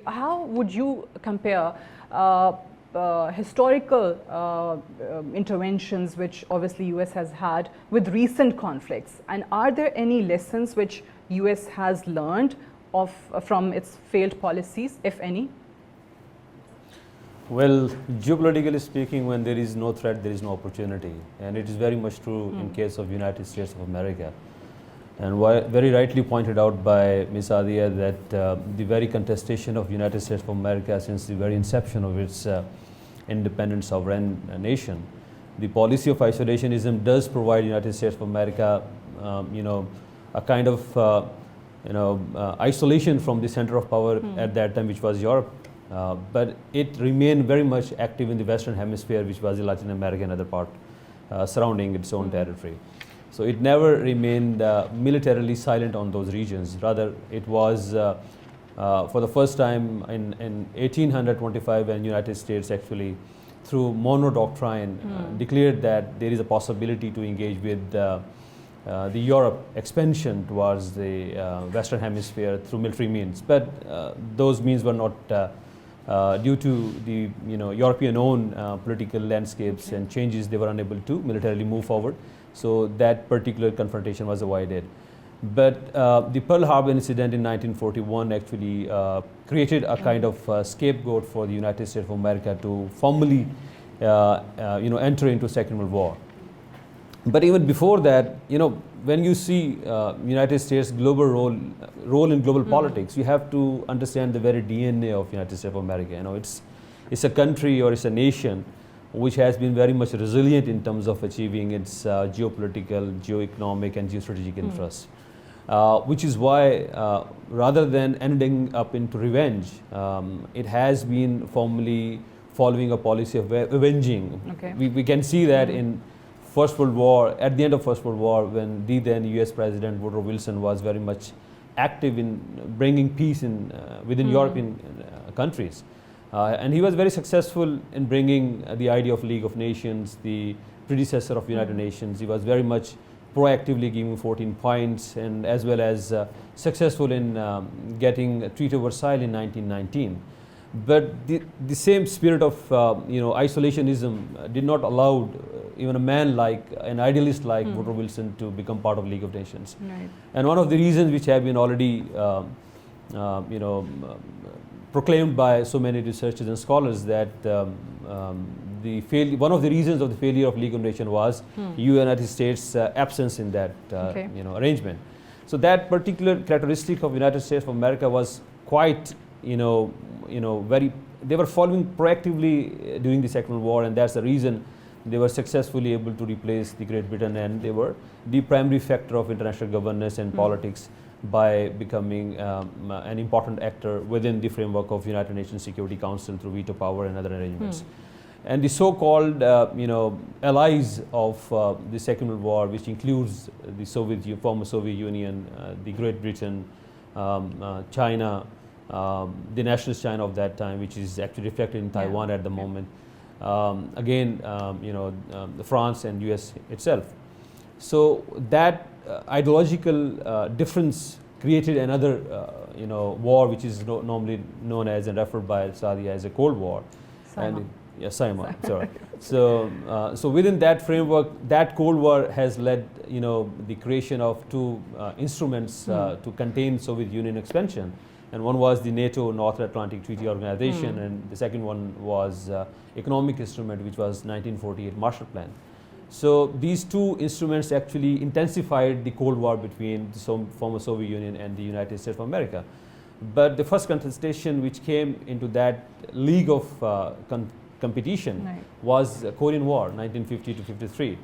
how would you compare historical interventions which obviously US has had with recent conflicts, and are there any lessons which US has learned from its failed policies, if any? Well, geopolitically speaking, when there is no threat, there is no opportunity, and it is very much true in case of United States of America. And very rightly pointed out by Ms. Saadia that the very contestation of United States of America since the very inception of its independent sovereign nation, the policy of isolationism does provide United States of America, a kind of isolation from the center of power at that time, which was Europe. But it remained very much active in the Western Hemisphere, which was the Latin America and other part surrounding its own territory. So it never remained militarily silent on those regions. Rather, it was for the first time in 1825 when United States actually, through Monroe Doctrine, declared that there is a possibility to engage with the Europe expansion towards the Western Hemisphere through military means. But those means were not due to the European-owned political landscapes and changes. They were unable to militarily move forward. So that particular confrontation was avoided. But the Pearl Harbor incident in 1941 actually created a kind of scapegoat for the United States of America to formally enter into Second World War. But even before that, when you see United States' global role in global politics, you have to understand the very DNA of United States of America. It's a country, or it's a nation which has been very much resilient in terms of achieving its geopolitical, geoeconomic and geostrategic interests. Which is why rather than ending up into revenge, it has been formally following a policy of avenging. Okay. We can see that in First World War, at the end of First World War, when the then US President Woodrow Wilson was very much active in bringing peace within European countries. And he was very successful in bringing the idea of League of Nations, the predecessor of United Nations. He was very much proactively giving 14 points, and as well as successful in getting a Treaty of Versailles in 1919. But the same spirit of isolationism did not allow even a man like an idealist like Woodrow Wilson to become part of League of Nations. Right. And one of the reasons which have been already proclaimed by so many researchers and scholars that one of the reasons of the failure of League of Nations was United States' absence in that arrangement. So that particular characteristic of United States of America was quite they were following proactively during the Second World War, and that's the reason they were successfully able to replace the Great Britain, and they were the primary factor of international governance and politics by becoming an important actor within the framework of United Nations Security Council through veto power and other arrangements. And the so-called allies of the Second World War, which includes the former Soviet Union, the Great Britain, China, the nationalist China of that time, which is actually reflected in Taiwan at the moment. France and US itself. So that ideological difference created another war, which is normally known as and referred by Saadia as a Cold War. Sorry. So within that framework, that Cold War has led the creation of two instruments to contain Soviet Union expansion. And one was the NATO North Atlantic Treaty Organization, and the second one was economic instrument, which was 1948 Marshall Plan. So these two instruments actually intensified the Cold War between the former Soviet Union and the United States of America. But the first contestation which came into that league of competition was Korean War, 1950 to 53,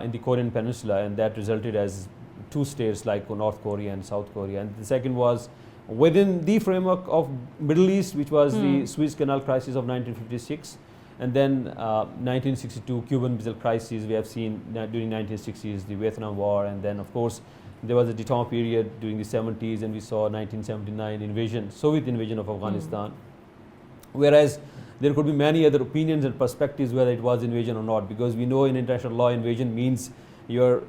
in the Korean Peninsula, and that resulted as two states like North Korea and South Korea. And the second was within the framework of Middle East, which was the Suez Canal crisis of 1956, and then 1962 Cuban Missile Crisis. We have seen during 1960s the Vietnam War, and then of course there was a détente period during the 70s, and we saw 1979 invasion, Soviet invasion of Afghanistan. Whereas there could be many other opinions and perspectives whether it was invasion or not, because we know in international law invasion means you're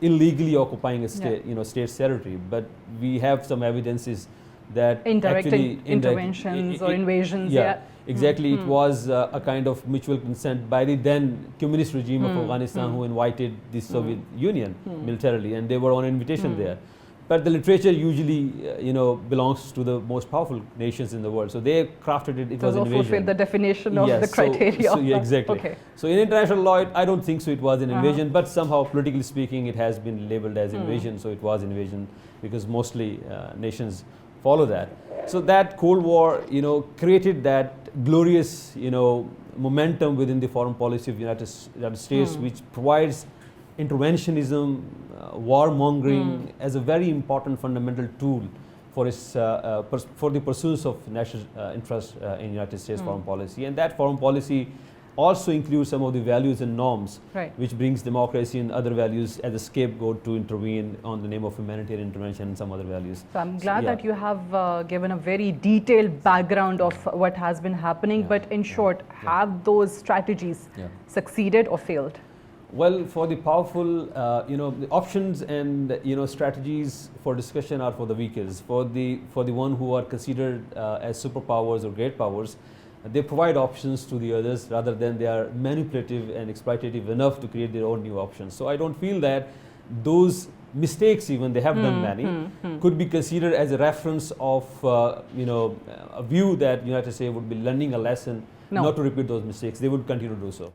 illegally occupying a state, state's territory. But we have some evidences that indirect actually interventions or invasions. Yeah, exactly. It was a kind of mutual consent by the then communist regime of Afghanistan who invited the Soviet Union militarily, and they were on invitation there. But the literature usually, belongs to the most powerful nations in the world. So they crafted it. It was invasion. Fulfilled the definition of the criteria. So, yeah, exactly. Okay. So in international law, I don't think so. It was an invasion, but somehow politically speaking, it has been labeled as invasion. So it was invasion because mostly nations follow that. So that Cold War, created that glorious, momentum within the foreign policy of United States, which provides interventionism, warmongering as a very important fundamental tool for for the pursuit of national interest in United States foreign policy. And that foreign policy also includes some of the values and norms, which brings democracy and other values as a scapegoat to intervene on the name of humanitarian intervention and some other values. So I'm glad that you have given a very detailed background of what has been happening, but in short, have those strategies succeeded or failed? Well, for the powerful, the options and strategies for discussion are for the weakest. For the one who are considered as superpowers or great powers, they provide options to the others rather than they are manipulative and exploitative enough to create their own new options. So I don't feel that those mistakes, even they have done many, could be considered as a reference of a view that United States would be learning a lesson not to repeat those mistakes. They would continue to do so.